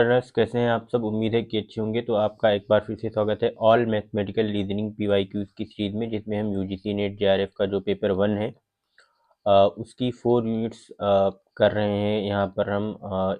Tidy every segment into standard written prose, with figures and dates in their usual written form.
Learners कैसे हैं आप सब। उम्मीद है कि अच्छे होंगे। तो आपका एक बार फिर से स्वागत है ऑल मैथमेटिकल रीजनिंग PYQs की सीरीज में, जिसमें हम UGC नेट JRF का जो पेपर 1 है उसकी 4 यूनिट्स कर रहे हैं। यहाँ पर हम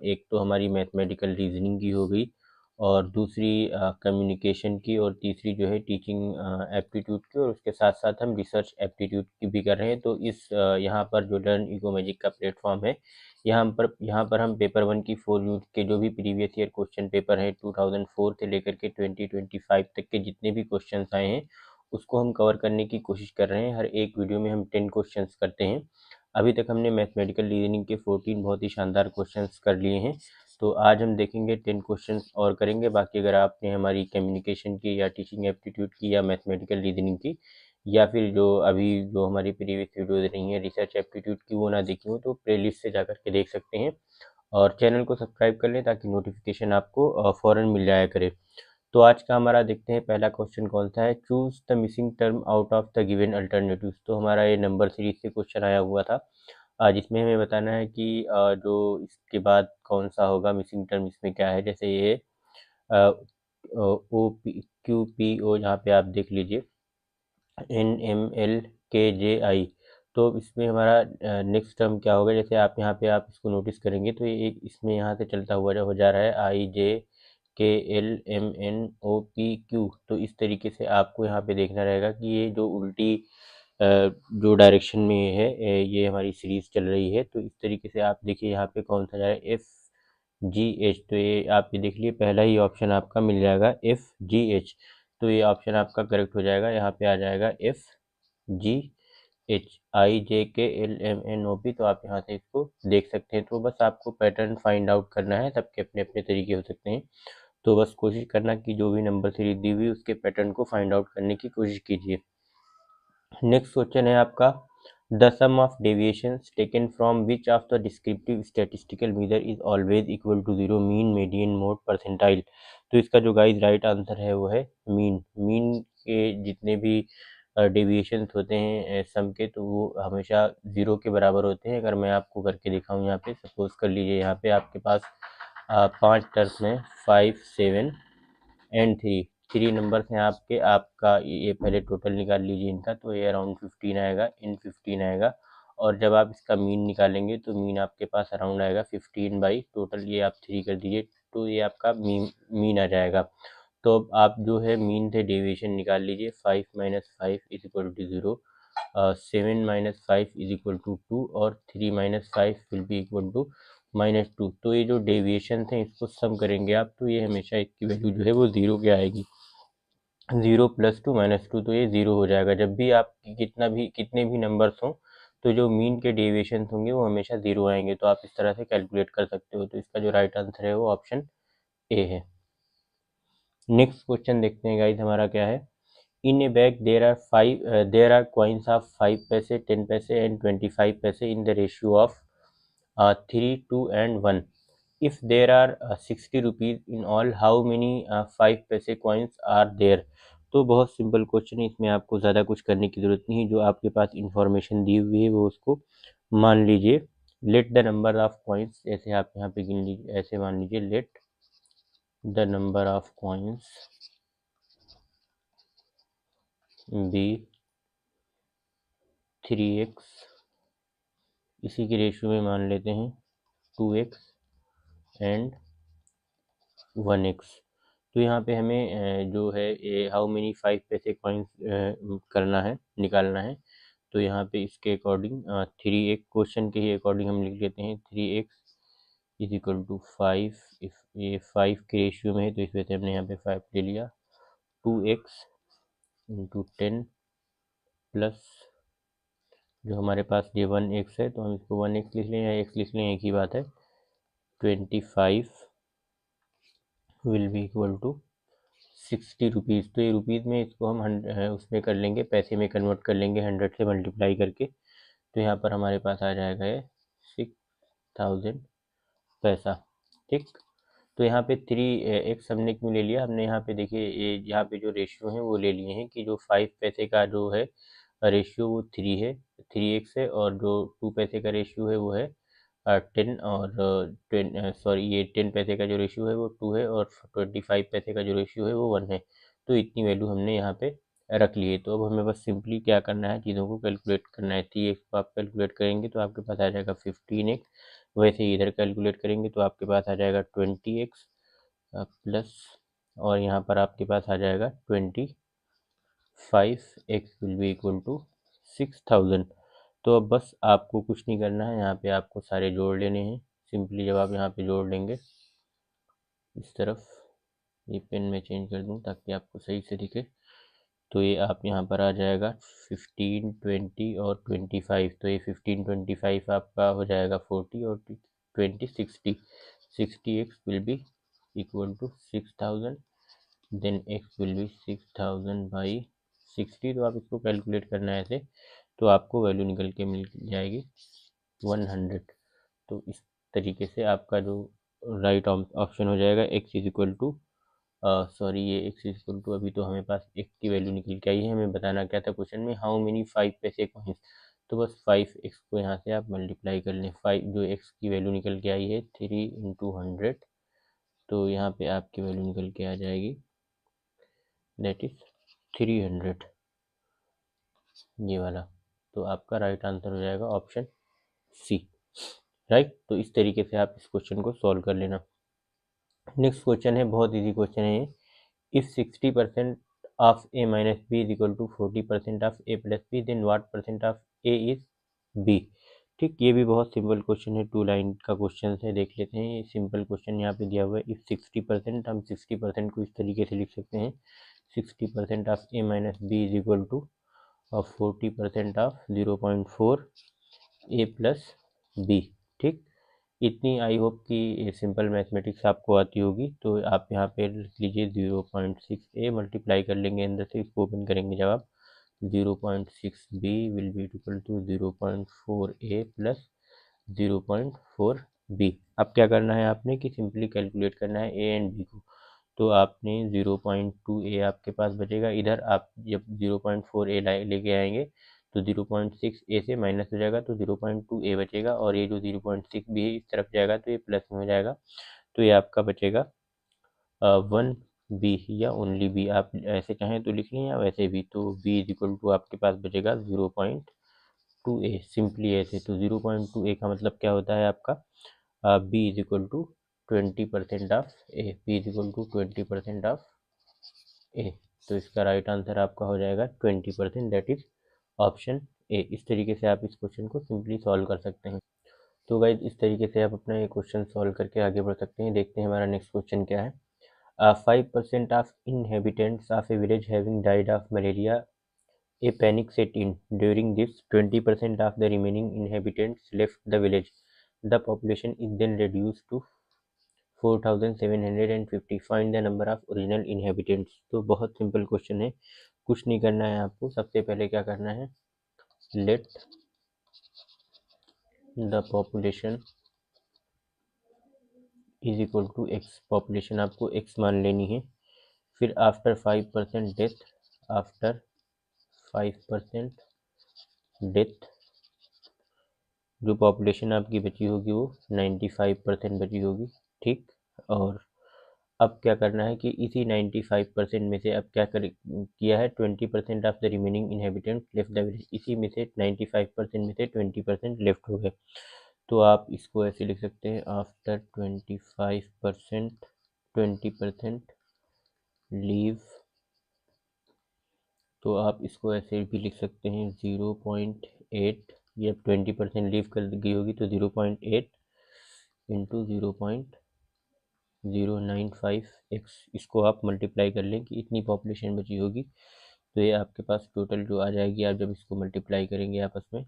एक तो हमारी मैथमेटिकल रीजनिंग की हो गई, और दूसरी कम्युनिकेशन की, और तीसरी जो है टीचिंग एप्टीट्यूड की, और उसके साथ साथ हम रिसर्च एप्टीट्यूड की भी कर रहे हैं। तो इस यहाँ पर जो लर्न इको मैजिक का प्लेटफॉर्म है, यहाँ पर हम पेपर 1 की 4 यूनिट के जो भी प्रीवियस ईयर क्वेश्चन पेपर है 2004 से लेकर के 2025 तक के जितने भी क्वेश्चन आए हैं उसको हम कवर करने की कोशिश कर रहे हैं। हर एक वीडियो में हम 10 क्वेश्चंस करते हैं। अभी तक हमने मैथमेटिकल रीजनिंग के 14 बहुत ही शानदार क्वेश्चंस कर लिए हैं। तो आज हम देखेंगे 10 क्वेश्चंस और करेंगे। बाकी अगर आपने हमारी कम्युनिकेशन की या टीचिंग एप्टीट्यूड की या मैथमेटिकल रीजनिंग की, या फिर जो हमारी प्रीवियस वीडियोज रही हैं रिसर्च एप्टीट्यूड की, वो ना देखी हो तो प्लेलिस्ट से जाकर के देख सकते हैं। और चैनल को सब्सक्राइब कर लें ताकि नोटिफिकेशन आपको फ़ौरन मिल जाया करे। तो आज का हमारा देखते हैं पहला क्वेश्चन कौन सा है। Choose the missing term out of the given alternatives. तो हमारा ये नंबर सीरीज से क्वेश्चन आया हुआ था, जिसमें हमें बताना है कि जो इसके बाद कौन सा होगा मिसिंग टर्म, इसमें क्या है। जैसे ये OPQPO, जहाँ पे आप देख लीजिए NMLKJI। तो इसमें हमारा नेक्स्ट टर्म क्या होगा। जैसे आप इसको नोटिस करेंगे तो ये एक इसमें यहाँ से चलता हुआ जो हो जा रहा है IJKLMNOPQ। तो इस तरीके से आपको यहाँ पे देखना रहेगा कि ये जो उल्टी जो डायरेक्शन में है ये हमारी सीरीज चल रही है। तो इस तरीके से आप देखिए यहाँ पे कौन सा जा रहा है FGH। तो ये आप ये देख लिए पहला ही ऑप्शन आपका मिल जाएगा FGH। तो ये ऑप्शन आपका करेक्ट हो जाएगा। यहाँ पे आ जाएगा FGH IJKLMNOP। तो आप यहाँ से इसको देख सकते हैं। तो बस आपको पैटर्न फाइंड आउट करना है। सबके अपने अपने तरीके हो सकते हैं। तो बस कोशिश करना कि जो भी नंबर सीरीज दी हुई उसके पैटर्न को फाइंड आउट करने की कोशिश कीजिए। नेक्स्ट क्वेश्चन है आपका, the sum of deviations taken from which of the descriptive statistical measure is always equal to 0, mean, median, mode, percentile. तो इसका जो गाइस राइट आंसर है वो है मीन। मीन के जितने भी डेविएशंस होते हैं सम के, तो वो हमेशा 0 के बराबर होते हैं। अगर मैं आपको करके दिखाऊं, यहाँ पे सपोज कर लीजिए यहाँ पे आपके पास 5 टर्म्स हैं, 5, 7 एंड 3 नंबर्स हैं आपके। आपका ये पहले टोटल निकाल लीजिए इनका। तो ये अराउंड 15 आएगा, इन 15 आएगा। और जब आप इसका मीन निकालेंगे तो मीन आपके पास अराउंड आएगा 15 बाई टोटल, ये आप 3 कर दीजिए तो ये आपका मीन आ जाएगा। तो अब आप जो है मीन से डेविएशन निकाल लीजिए। 5 minus 5 is equal to 0, 7 minus 5 is equal to 2, और 3 minus 5 will be equal to -2। तो ये जो डेविएशन थे इसको सम करेंगे आप, तो ये हमेशा इसकी वैल्यू जो है वो 0 के आएगी। 0 + 2 -2, तो ये 0 हो जाएगा। जब भी आप कितने भी नंबर्स हों, तो जो मीन के डेविएशन होंगे वो हमेशा 0 आएंगे। तो आप इस तरह से कैलकुलेट कर सकते हो। तो इसका जो राइट आंसर है वो ऑप्शन ए है। नेक्स्ट क्वेश्चन देखते हैं गाइस हमारा क्या है। In a bag there are coins of 5 पैसे, 10 पैसे एंड 25 पैसे in the ratio of 3, 2 and 1. If there are 60 rupees in all, how many 5 पैसे coins are there? तो बहुत सिंपल क्वेश्चन है, इसमें आपको ज़्यादा कुछ करने की ज़रूरत नहीं है। जो आपके पास इंफॉर्मेशन दी हुई है वो उसको मान लीजिए। Let the number of coins, ऐसे आप यहाँ पे गिन लीजिए, ऐसे मान लीजिए let the number of coins be 3x, इसी के रेशियो में मान लेते हैं 2x एंड 1x। तो यहाँ पे हमें जो है ये हाउ मेनी 5 पैसे कॉइन्स करना है, निकालना है। तो यहाँ पे इसके अकॉर्डिंग 3x क्वेश्चन के ही अकॉर्डिंग हम लिख लेते हैं 3x is equal to 5। If ये 5 के रेशियो में है तो इस वजह से हमने यहाँ पे 5 ले लिया। 2x इंटू 10 प्लस जो हमारे पास ये 1x है, तो हम इसको 1x लिख लें या x लिख लें, एक ही बात है। 25 will be equal to 60 rupees. तो ये रुपीज़ में इसको हम उसमें कर लेंगे, पैसे में कन्वर्ट कर लेंगे 100 से मल्टीप्लाई करके। तो यहाँ पर हमारे पास आ जाएगा ये 6000 पैसा। ठीक। तो यहाँ पे 3x हमने क्यों ले लिया, हमने यहाँ पे देखिए ये यहाँ पे जो रेशियो है वो ले लिए हैं कि जो 5 पैसे का जो है रेशियो वो 3 है, 3x है, और जो 2 पैसे का रेशियो है वो है 10 और 10 पैसे का जो रेशियो है वो 2 है और 25 पैसे का जो रेशियो है वो 1 है। तो इतनी वैल्यू हमने यहाँ पे रख ली है। तो अब हमें बस सिंपली क्या करना है, चीज़ों को कैलकुलेट करना है। 3x को आप कैलकुलेट करेंगे तो आपके पास आ जाएगा 15x, वैसे ही इधर कैलकुलेट करेंगे तो आपके पास आ जाएगा 20x प्लस, और यहाँ पर आपके पास आ जाएगा 25x will be equal to 6000। तो अब बस आपको कुछ नहीं करना है, यहाँ पे आपको सारे जोड़ लेने हैं। सिंपली जब आप यहाँ पे जोड़ लेंगे इस तरफ, ये पेन में चेंज कर दूँ ताकि आपको सही से दिखे, तो ये आप यहाँ पर आ जाएगा 15, 20 और 25। तो ये 15, 25 आपका हो जाएगा 40 और 20 60। 60x will be equal to 6000, then x will be 6000 by 60। तो आप इसको कैलकुलेट करना है ऐसे, तो आपको वैल्यू निकल के मिल जाएगी 100। तो इस तरीके से आपका जो राइट ऑप्शन हो जाएगा x इज इक्वल टू ये x इज इक्वल टू, अभी तो हमें पास x की वैल्यू निकल के आई है। हमें बताना क्या था क्वेश्चन में, हाउ मेनी 5 पैसे कॉइन्स। तो बस 5x को यहाँ से आप मल्टीप्लाई कर लें। 5 जो x की वैल्यू निकल के आई है 3 इंटू 100, तो यहाँ पे आपकी वैल्यू निकल के आ जाएगी दैट इज 300, ये वाला। तो आपका राइट आंसर हो जाएगा ऑप्शन सी, राइट। तो इस तरीके से आप इस क्वेश्चन को सॉल्व कर लेना। नेक्स्ट क्वेश्चन है, बहुत इजी क्वेश्चन है ये। If 60% of a minus B is equal to 40% of a plus B, then what percent of a is b। ठीक, ये भी बहुत सिंपल क्वेश्चन है, 2 लाइन का क्वेश्चन है। देख लेते हैं, ये सिंपल क्वेश्चन यहाँ पे दिया हुआ है। इफ 60%, हम 60% को इस तरीके से लिख सकते हैं, 60% of a minus B is equal to और 40% ऑफ 0.4 a प्लस बी। ठीक, इतनी आई होप कि सिंपल मैथमेटिक्स आपको आती होगी। तो आप यहाँ पे लिख लीजिए 0.6a, मल्टीप्लाई कर लेंगे अंदर से, इसको ओपन करेंगे जब आप, 0.6b will be equal to 0.4a plus 0.4b। अब क्या करना है आपने कि सिंपली कैलकुलेट करना है a एंड b को। तो आपने 0.2a आपके पास बचेगा, इधर आप जब 0.4a लेके आएंगे तो 0.6a से माइनस हो जाएगा तो 0.2a बचेगा, और ये जो 0.6b है इस तरफ जाएगा तो ये प्लस में हो जाएगा। तो ये आपका बचेगा 1b या ओनली b, आप ऐसे चाहें तो लिख लें या वैसे भी। तो b इज इक्वल टू आपके पास बचेगा 0.2a, सिंपली ऐसे। तो 0.2a का मतलब क्या होता है आपका, b is equal to 20% of a, b is equal to 20% of a। तो इसका राइट आंसर आपका हो जाएगा 20%, दैट इज ऑप्शन ए। इस तरीके से आप इस क्वेश्चन को सिंपली सॉल्व कर सकते हैं। तो गाइज इस तरीके से आप अपना ये क्वेश्चन सॉल्व करके आगे बढ़ सकते हैं। देखते हैं हमारा नेक्स्ट क्वेश्चन क्या है। 5% of inhabitants of a village having died of malaria, a panic set in. During this, 20% of the remaining inhabitants left the village. The population is then reduced to 4750. Find the number of original inhabitants. तो बहुत simple question है, कुछ नहीं करना है आपको। सबसे पहले क्या करना है, let the population is equal to X. Population आपको एक्स मान लेनी है। फिर आफ्टर 5% डेथ, आफ्टर 5% डेथ जो पॉपुलेशन आपकी बची होगी वो 95% बची होगी। ठीक, और अब क्या करना है कि इसी 95% में से अब क्या किया है, 20% of the remaining inhabitant left the village. इसी में से 95% में से 20% लेफ्ट हो गए। तो आप इसको ऐसे लिख सकते हैं, आफ्टर 25% 20% लीव। तो आप इसको ऐसे भी लिख सकते हैं 0.8, ये 20% लीव कर गई होगी तो 0.8 इंटू 0.095x, इसको आप मल्टीप्लाई कर लें कि इतनी पॉपुलेशन बची होगी। तो ये आपके पास टोटल जो आ जाएगी, आप जब इसको मल्टीप्लाई करेंगे आपस में,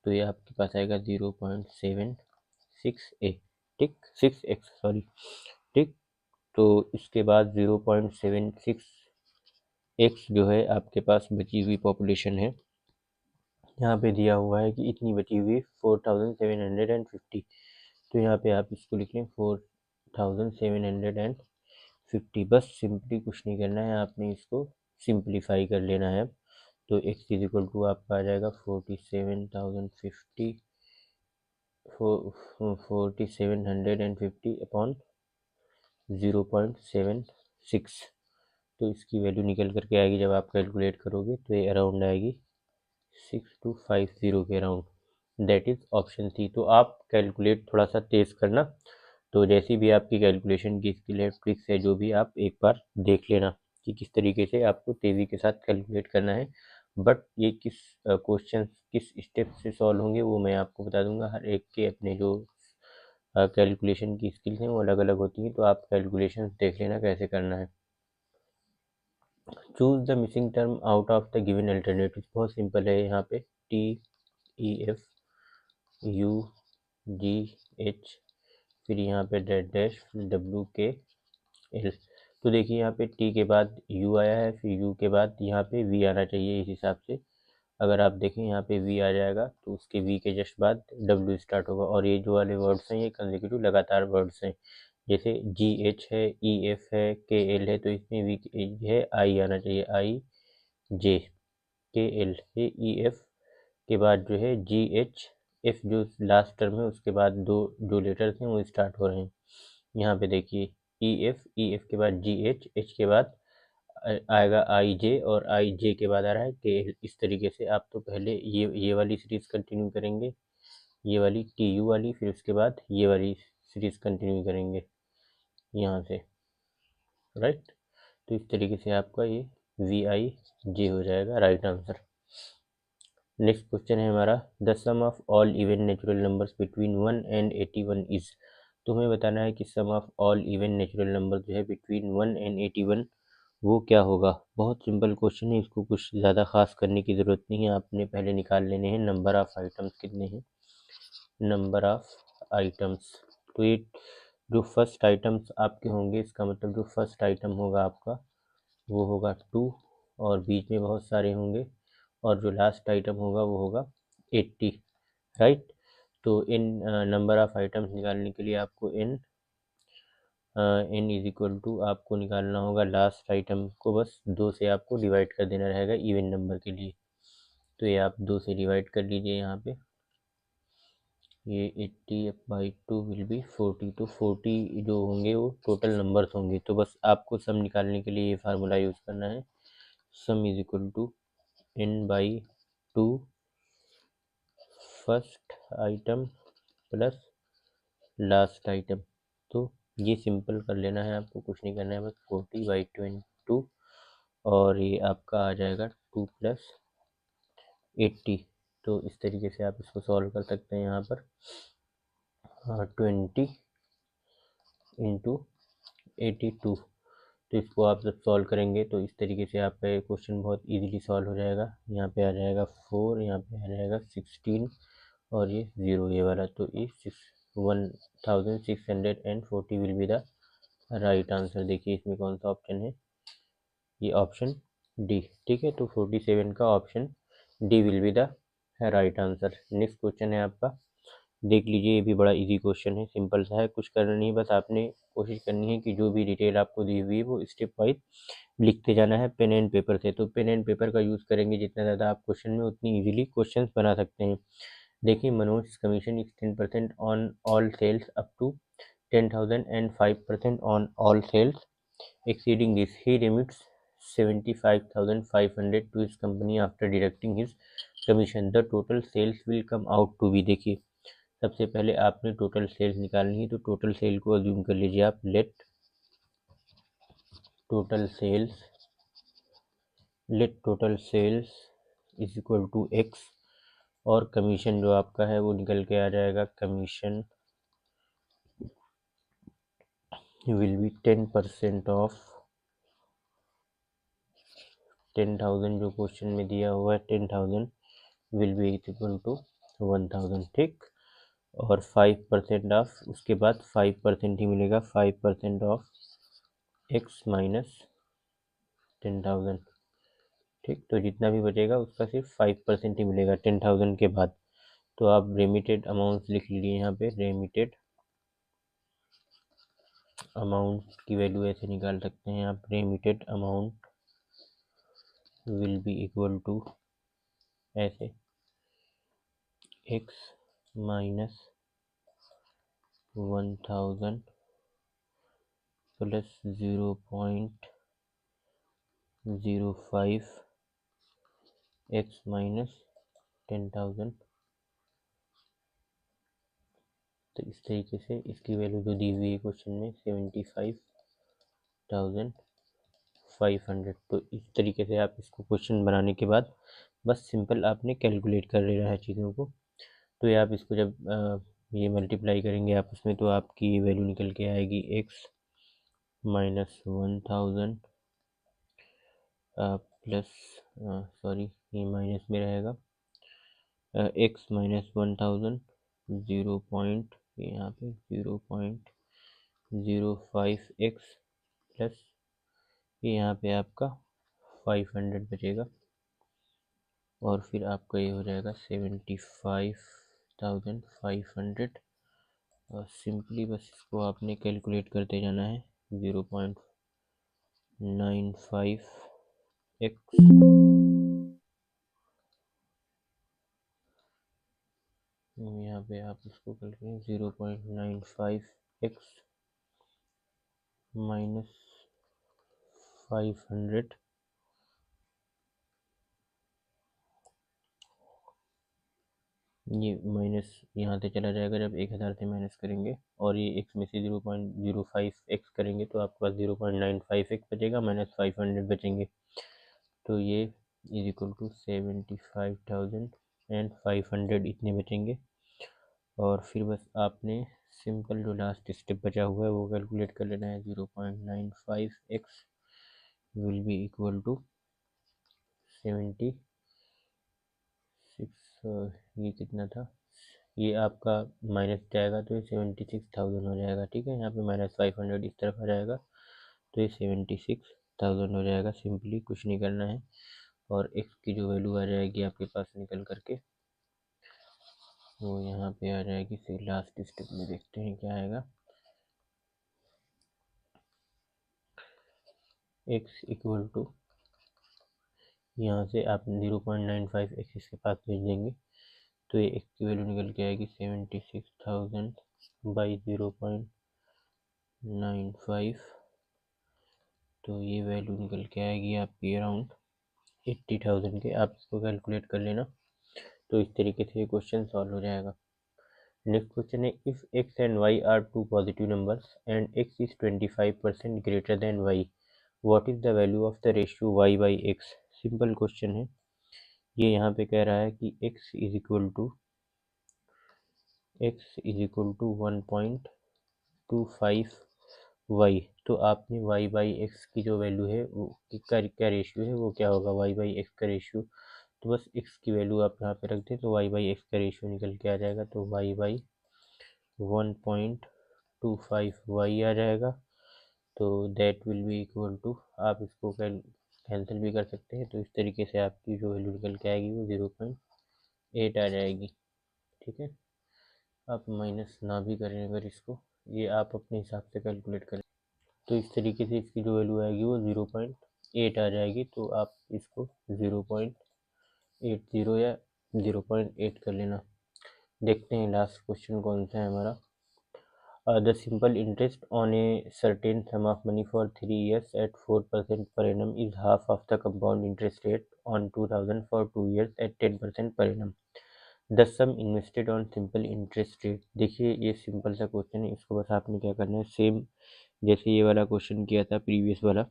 तो ये आपके पास आएगा 0.76a। ठीक, 6x सॉरी। ठीक, तो इसके बाद 0.76x जो है आपके पास बची हुई पॉपुलेशन है, यहाँ पे दिया हुआ है कि इतनी बची हुई 4750। तो यहाँ पे आप इसको लिख लें 4750। बस सिंपली कुछ नहीं करना है, आपने इसको सिंप्लीफाई कर लेना है। तो x इज इक्वल टू आपका आ जाएगा 47,050 4750 अपॉन 0.76, तो इसकी वैल्यू निकल करके आएगी जब आप कैलकुलेट करोगे तो ये अराउंड आएगी 6250 के around. That is option C. तो आप कैलकुलेट थोड़ा सा तेज़ करना, तो जैसी भी आपकी कैलकुलेशन की स्किल है, ट्रिक्स है, जो भी, आप एक बार देख लेना कि किस तरीके से आपको तेज़ी के साथ कैलकुलेट करना है। बट ये किस क्वेश्चन किस स्टेप से सॉल्व होंगे वो मैं आपको बता दूंगा। हर एक के अपने जो कैलकुलेशन की स्किल्स हैं वो अलग अलग होती हैं, तो आप कैलकुलेशन देख लेना कैसे करना है। Choose the missing term out of the given alternative. बहुत सिंपल है यहाँ पे, T E F you ji H, फिर यहाँ पे डेट डैश, फिर डब्ल्यू के एल। तो देखिए यहाँ पे टी के बाद यू आया है, फिर यू के बाद यहाँ पे वी आना चाहिए। इस हिसाब से अगर आप देखें यहाँ पे वी आ जाएगा तो उसके वी के जस्ट बाद डब्ल्यू स्टार्ट होगा, और ये जो वाले वर्ड्स हैं ये कंसेक्यूटिव लगातार वर्ड्स हैं। जैसे जी एच है, ई एफ है, के एल है, तो इसमें वी है आई आना चाहिए, आई जे के एल, ये ई एफ के बाद जो है जी एच एफ, जो लास्ट टर्म है उसके बाद दो जो लेटर्स हैं वो स्टार्ट हो रहे हैं। यहाँ पे देखिए ई एफ के बाद जी एच, एच के बाद आएगा आई जे, और आई जे के बाद आ रहा है के एल। इस तरीके से आप तो पहले ये वाली सीरीज कंटिन्यू करेंगे, ये वाली टी यू वाली, फिर उसके बाद ये वाली सीरीज कंटिन्यू करेंगे यहाँ से, राइट। तो इस तरीके से आपका ये वी आई जे हो जाएगा राइट आंसर। नेक्स्ट क्वेश्चन है हमारा, the sum of all even natural numbers between 1 and 81 is. तो हमें बताना है कि sum of all even natural number जो है बिटवीन 1 एंड 81 वो क्या होगा। बहुत सिंपल क्वेश्चन है, इसको कुछ ज़्यादा खास करने की ज़रूरत नहीं है। आपने पहले निकाल लेने हैं नंबर ऑफ आइटम्स कितने हैं, नंबर ऑफ आइटम्स। तो ये जो फर्स्ट आइटम्स आपके होंगे, इसका मतलब जो फर्स्ट आइटम होगा आपका वो होगा 2, और बीच में बहुत सारे होंगे, और जो लास्ट आइटम होगा वो होगा 80, राइट। तो इन नंबर ऑफ आइटम्स निकालने के लिए आपको एन इज इक्वल टू आपको निकालना होगा लास्ट आइटम को, बस 2 से आपको डिवाइड कर देना रहेगा इवन नंबर के लिए। तो ये आप 2 से डिवाइड कर लीजिए यहाँ पे, ये 80/2 विल बी 40। तो 40 जो होंगे वो टोटल नंबर्स होंगे। तो बस आपको सम निकालने के लिए ये फार्मूला यूज़ करना है, sum is equal to n/2 first item plus last item. तो ये सिंपल कर लेना है, आपको कुछ नहीं करना है, बस 40/22, और ये आपका आ जाएगा 2 + 80। तो इस तरीके से आप इसको सॉल्व कर सकते हैं यहाँ पर, 20 इंटू 82। तो इसको आप जब सॉल्व करेंगे तो इस तरीके से आपका ये क्वेश्चन बहुत इजीली सॉल्व हो जाएगा। यहाँ पे आ जाएगा 4, यहाँ पे आ जाएगा 16, और ये 0 ये वाला। तो ये 1640 will be the right answer. देखिए इसमें कौन सा ऑप्शन है, ये ऑप्शन डी, ठीक है। तो 47 का option D will be the right answer. Next question है आपका, देख लीजिए, ये भी बड़ा इजी क्वेश्चन है, सिंपल सा है, कुछ करना नहीं, बस आपने कोशिश करनी है कि जो भी डिटेल आपको दी हुई है वो स्टेप वाइज लिखते जाना है पेन एंड पेपर से। तो पेन एंड पेपर का यूज़ करेंगे जितना ज़्यादा आप क्वेश्चन में, उतनी इजीली क्वेश्चन बना सकते हैं। देखिए, Manoj commission is 10% on all sales up to 10,000 and 5% on all sales exceeding this. He remits 75,500 to his company after deducting his commission. The total sales will come out to be। देखिए, सबसे पहले आपने total sales निकालनी है, तो total sale को assume कर लीजिए आप, let total sales is equal to X, और कमीशन जो आपका है वो निकल के आ जाएगा, कमीशन विल बी 10% ऑफ 10,000, जो क्वेश्चन में दिया हुआ है 10,000 विल बी इक्वल टू 1,000, ठीक। और 5% ऑफ, उसके बाद 5% ही मिलेगा, 5% ऑफ एक्स माइनस 10,000, ठीक। तो जितना भी बचेगा उसका सिर्फ 5% ही मिलेगा 10,000 के बाद। तो आप रेमिटेड अमाउंट लिख लीजिए यहाँ पे, रेमिटेड अमाउंट की वैल्यू ऐसे निकाल सकते हैं आप, remitted amount will be equal to ऐसे x minus 1000 plus 0.05 x minus 10,000। तो इस तरीके से इसकी वैल्यू जो दी हुई है क्वेश्चन में 75,500। तो इस तरीके से आप इसको क्वेश्चन बनाने के बाद बस सिंपल आपने कैलकुलेट कर लेना है चीज़ों को। तो ये आप इसको जब ये मल्टीप्लाई करेंगे आपस में तो आपकी वैल्यू निकल के आएगी x माइनस 1000 प्लस सॉरी ये माइनस में रहेगा x माइनस 1000 यहाँ पे 0.05x प्लस ये यहाँ पे आपका 500 बचेगा और फिर आपका ये हो जाएगा 75,500 और सिंपली बस इसको आपने कैलकुलेट करते जाना है 0.95x यहाँ पे आप इसको कैलकुलेट 0.95x माइनस 500 ये माइनस यहाँ से चला जाएगा जब 1000 से माइनस करेंगे और ये x में से 0.05x करेंगे तो आपके पास 0.95x बचेगा माइनस 500 बचेंगे। तो ये इज इक्वल टू 75,500 इतने बचेंगे और फिर बस आपने सिंपल जो लास्ट स्टेप बचा हुआ है वो कैलकुलेट कर लेना है 0.95x will be equal to 76 ये कितना था ये आपका माइनस जाएगा तो ये 76,000 हो जाएगा। ठीक है यहाँ पे माइनस 500 इस तरफ आ जाएगा तो ये 76,000 हो जाएगा। सिंपली कुछ नहीं करना है और x की जो वैल्यू आ जाएगी आपके पास निकल करके वो यहाँ पे आ जाएगी। फिर लास्ट स्टेप में देखते हैं क्या आएगा। x इक्वल टू यहाँ से आप 0.95 x के पास भेज देंगे तो ये x की वैल्यू निकल के आएगी 76,000 बाई 0.95 तो ये वैल्यू निकल के आएगी आपकी अराउंड 80,000 के। आप इसको कैलकुलेट कर लेना। तो इस तरीके से ये क्वेश्चन सॉल्व हो जाएगा। नेक्स्ट क्वेश्चन है if x and y are two positive numbers and x is 25% greater than y what is the value of the ratio y by x। Simple question है ये यहाँ पे कह रहा है कि x is equal to 1.25 y तो आपने y बाई एक्स की जो वैल्यू है वो क्या रेशियो है वो क्या होगा y बाई एक्स का रेशियो। तो बस x की वैल्यू आप यहाँ पे रख दें तो y बाई एक्स का रेशियो निकल के आ जाएगा तो y बाई 1.25 y आ जाएगा। तो that will be equal to आप इसको कैंसिल भी कर सकते हैं। तो इस तरीके से आपकी जो वैल्यू निकल के आएगी वो 0.8 आ जाएगी। ठीक है आप माइनस ना भी करें अगर इसको ये आप अपने हिसाब से कैलकुलेट करें तो इस तरीके से इसकी जो वैल्यू आएगी वो 0.8 आ जाएगी। तो आप इसको 0.80 या 0.8 कर लेना। देखते हैं लास्ट क्वेश्चन कौन सा है हमारा। The simple interest on a certain sum of money for 3 years at 4% per annum is half of the compound interest rate on 2000 for 2 years at 10% per annum. The sum invested on simple interest rate। देखिए ये simple सा question है इसको बस आपने क्या करना है सेम जैसे ये वाला क्वेश्चन किया था प्रीवियस वाला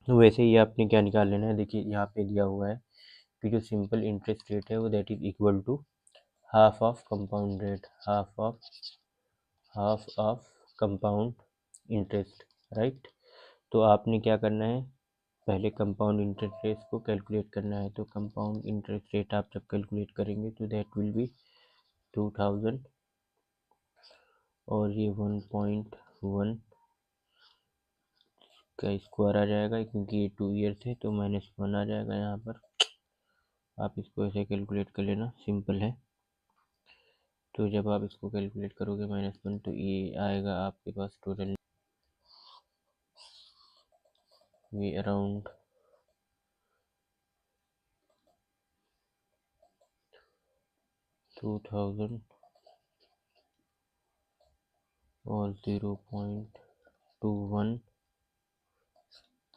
तो वैसे ही आपने क्या निकाल लेना है। देखिए यहाँ पे दिया हुआ है कि जो सिंपल इंटरेस्ट रेट है वो that is equal to half of compound rate half of compound interest right. तो आपने क्या करना है पहले कंपाउंड इंटरेस्ट रेट को कैलकुलेट करना है। तो कंपाउंड इंटरेस्ट रेट आप जब कैलकुलेट करेंगे तो दैट विल बी 2000 और ये 1.1 का स्क्वायर आ जाएगा क्योंकि ये 2 ईयर्स है तो -1 आ जाएगा यहाँ पर। आप इसको ऐसे कैलकुलेट कर लेना सिंपल है। तो जब आप इसको कैलकुलेट करोगे -1 तो ये आएगा आपके पास टोटल ये अराउंड 2000 और 0.21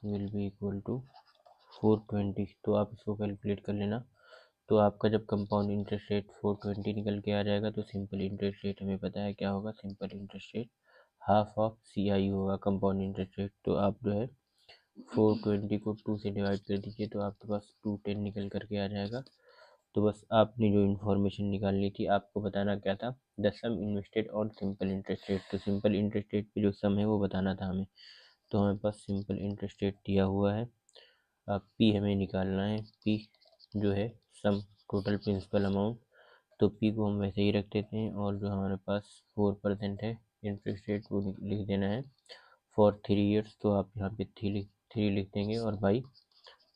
विल बी इक्वल टू 420। तो आप इसको कैलकुलेट कर लेना। तो आपका जब कंपाउंड इंटरेस्ट रेट 420 निकल के आ जाएगा तो सिंपल इंटरेस्ट रेट हमें पता है क्या होगा। Simple interest rate half of CI होगा कंपाउंड इंटरेस्ट रेट। तो आप जो है 420 को 2 से डिवाइड कर दीजिए तो आपके पास 210 निकल करके आ जाएगा। तो बस आपने जो इन्फॉर्मेशन निकालनी थी, आपको बताना क्या था, the sum invested on simple interest rate. तो सिंपल इंटरेस्ट रेट पे जो सम है वो बताना था हमें। तो हमारे पास सिंपल इंटरेस्ट रेट दिया हुआ है। अब पी हमें निकालना है। पी जो है सम टोटल प्रिंसिपल अमाउंट। तो पी को हम वैसे ही रख देते हैं और जो हमारे पास 4% है इंटरेस्ट रेट वो लिख देना है फॉर 3 ईयर्स। तो आप यहाँ पे थ्री लिख देंगे और बाई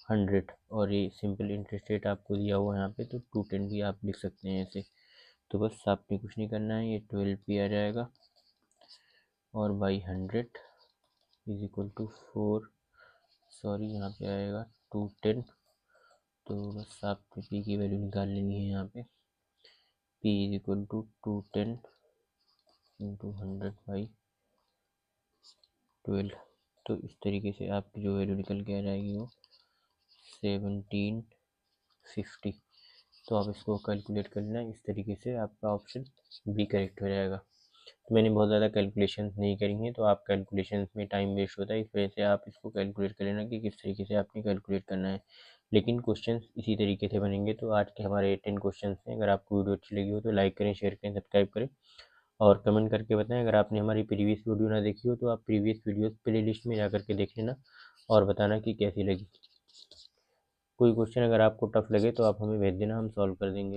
100। और ये सिंपल इंटरेस्ट रेट आपको दिया हुआ है यहाँ पे, तो 210 भी आप लिख सकते हैं ऐसे। तो बस आपने कुछ नहीं करना है, ये 12p आ जाएगा और by 100 is equal to 4, sorry यहाँ पे आएगा 210। तो बस आपको पी की वैल्यू निकाल लेनी है यहाँ पे। P is equal to 210 into 100/12। तो इस तरीके से आपकी जो वैल्यू निकल के आ जाएगी वो 1750। तो आप इसको कैलकुलेट कर लेना। इस तरीके से आपका ऑप्शन बी करेक्ट हो जाएगा। तो मैंने बहुत ज़्यादा कैलकुलेशंस नहीं करी हैं, तो आप कैलकुलेशंस में टाइम वेस्ट होता है, इस वजह से आप इसको कैलकुलेट कर लेना कि किस तरीके से आपने कैलकुलेट करना है। लेकिन क्वेश्चंस इसी तरीके से बनेंगे। तो आज के हमारे 10 क्वेश्चन हैं। अगर आपको वीडियो अच्छी लगी हो तो लाइक करें, शेयर करें, सब्सक्राइब करें और कमेंट करके बताएं। अगर आपने हमारी प्रीवियस वीडियो ना देखी हो तो आप प्रीवियस वीडियोस प्लेलिस्ट में जा करके देख लेना और बताना कि कैसी लगी। कोई क्वेश्चन अगर आपको टफ लगे तो आप हमें भेज देना, हम सॉल्व कर देंगे।